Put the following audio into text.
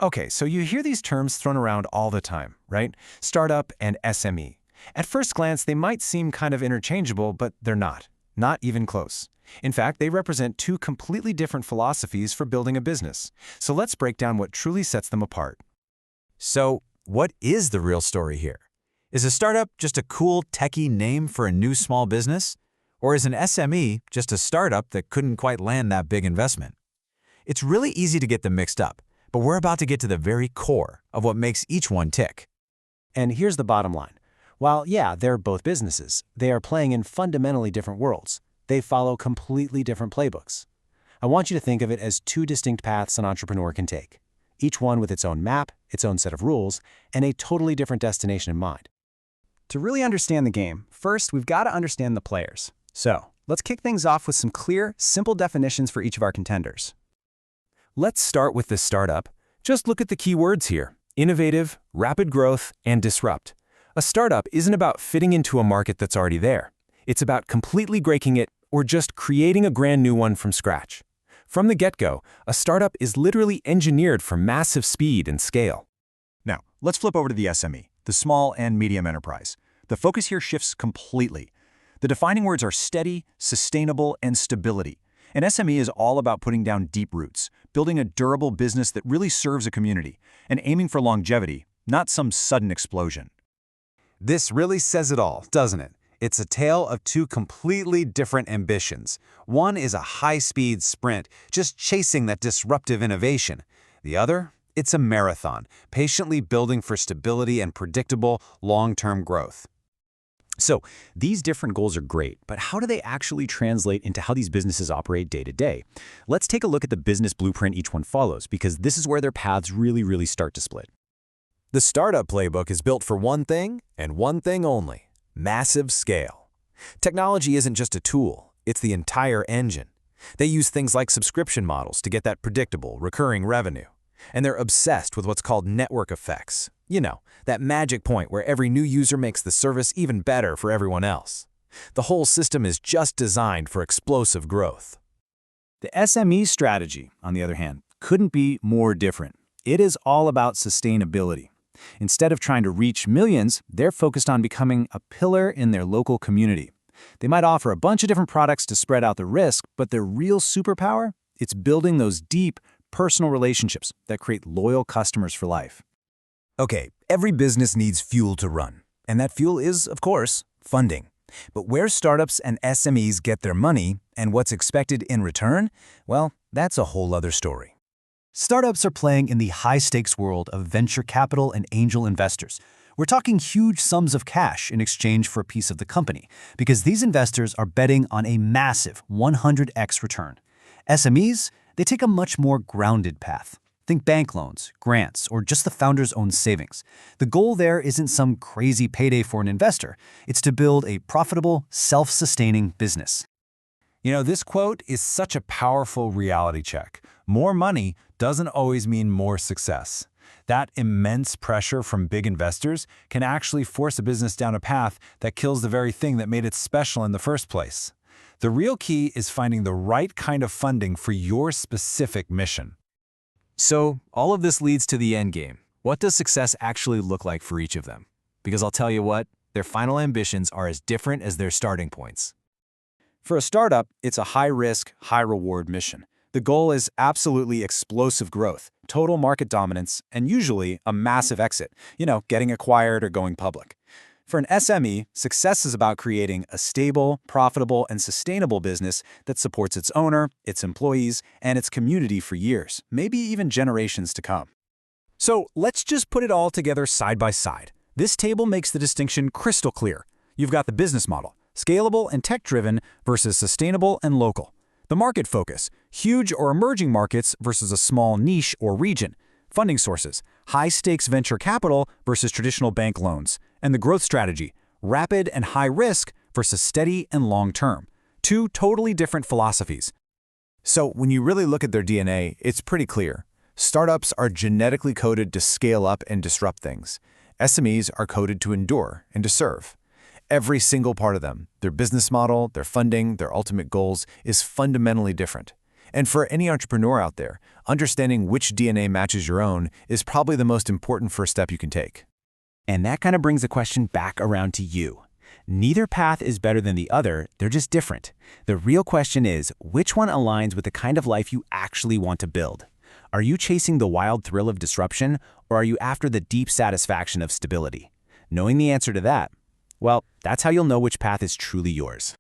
Okay, so you hear these terms thrown around all the time, right? Startup and SME. At first glance, they might seem kind of interchangeable, but they're not. Not even close. In fact, they represent two completely different philosophies for building a business. So let's break down what truly sets them apart. So, what is the real story here? Is a startup just a cool, techie name for a new small business? Or is an SME just a startup that couldn't quite land that big investment? It's really easy to get them mixed up, but we're about to get to the very core of what makes each one tick. And here's the bottom line. While, yeah, they're both businesses, they are playing in fundamentally different worlds. They follow completely different playbooks. I want you to think of it as two distinct paths an entrepreneur can take, each one with its own map, its own set of rules, and a totally different destination in mind. To really understand the game, first we've got to understand the players. So, let's kick things off with some clear, simple definitions for each of our contenders. Let's start with the startup. Just look at the key words here: innovative, rapid growth, and disrupt. A startup isn't about fitting into a market that's already there. It's about completely breaking it or just creating a brand new one from scratch. From the get-go, a startup is literally engineered for massive speed and scale. Now, let's flip over to the SME, the small and medium enterprise. The focus here shifts completely. The defining words are steady, sustainable, and stability. An SME is all about putting down deep roots, building a durable business that really serves a community, and aiming for longevity, not some sudden explosion. This really says it all, doesn't it? It's a tale of two completely different ambitions. One is a high-speed sprint, just chasing that disruptive innovation. The other? It's a marathon, patiently building for stability and predictable, long-term growth. So, these different goals are great, but how do they actually translate into how these businesses operate day to day? Let's take a look at the business blueprint each one follows, because this is where their paths really start to split. The startup playbook is built for one thing, and one thing only: massive scale. Technology isn't just a tool, it's the entire engine. They use things like subscription models to get that predictable, recurring revenue. And they're obsessed with what's called network effects. You know, that magic point where every new user makes the service even better for everyone else. The whole system is just designed for explosive growth. The SME strategy, on the other hand, couldn't be more different. It is all about sustainability. Instead of trying to reach millions, they're focused on becoming a pillar in their local community. They might offer a bunch of different products to spread out the risk, but their real superpower? It's building those deep, personal relationships that create loyal customers for life. Okay, every business needs fuel to run. And that fuel is, of course, funding. But where startups and SMEs get their money and what's expected in return, well, that's a whole other story. Startups are playing in the high-stakes world of venture capital and angel investors. We're talking huge sums of cash in exchange for a piece of the company, because these investors are betting on a massive 100x return. SMEs, they take a much more grounded path. Think bank loans, grants, or just the founder's own savings. The goal there isn't some crazy payday for an investor. It's to build a profitable, self-sustaining business. You know, this quote is such a powerful reality check. More money doesn't always mean more success. That immense pressure from big investors can actually force a business down a path that kills the very thing that made it special in the first place. The real key is finding the right kind of funding for your specific mission. So, all of this leads to the end game. What does success actually look like for each of them? Because I'll tell you what, their final ambitions are as different as their starting points. For a startup, it's a high-risk, high-reward mission. The goal is absolutely explosive growth, total market dominance, and usually a massive exit, getting acquired or going public. For an SME, success is about creating a stable, profitable, and sustainable business that supports its owner, its employees, and its community for years, maybe even generations to come. So let's just put it all together side by side. This table makes the distinction crystal clear. You've got the business model, scalable and tech-driven versus sustainable and local. The market focus, huge or emerging markets versus a small niche or region. Funding sources, high-stakes venture capital versus traditional bank loans. And the growth strategy, rapid and high risk versus steady and long-term. Two totally different philosophies. So when you really look at their DNA, it's pretty clear. Startups are genetically coded to scale up and disrupt things. SMEs are coded to endure and to serve. Every single part of them, their business model, their funding, their ultimate goals, is fundamentally different. And for any entrepreneur out there, understanding which DNA matches your own is probably the most important first step you can take. And that kind of brings the question back around to you. Neither path is better than the other, they're just different. The real question is, which one aligns with the kind of life you actually want to build? Are you chasing the wild thrill of disruption, or are you after the deep satisfaction of stability? Knowing the answer to that, well, that's how you'll know which path is truly yours.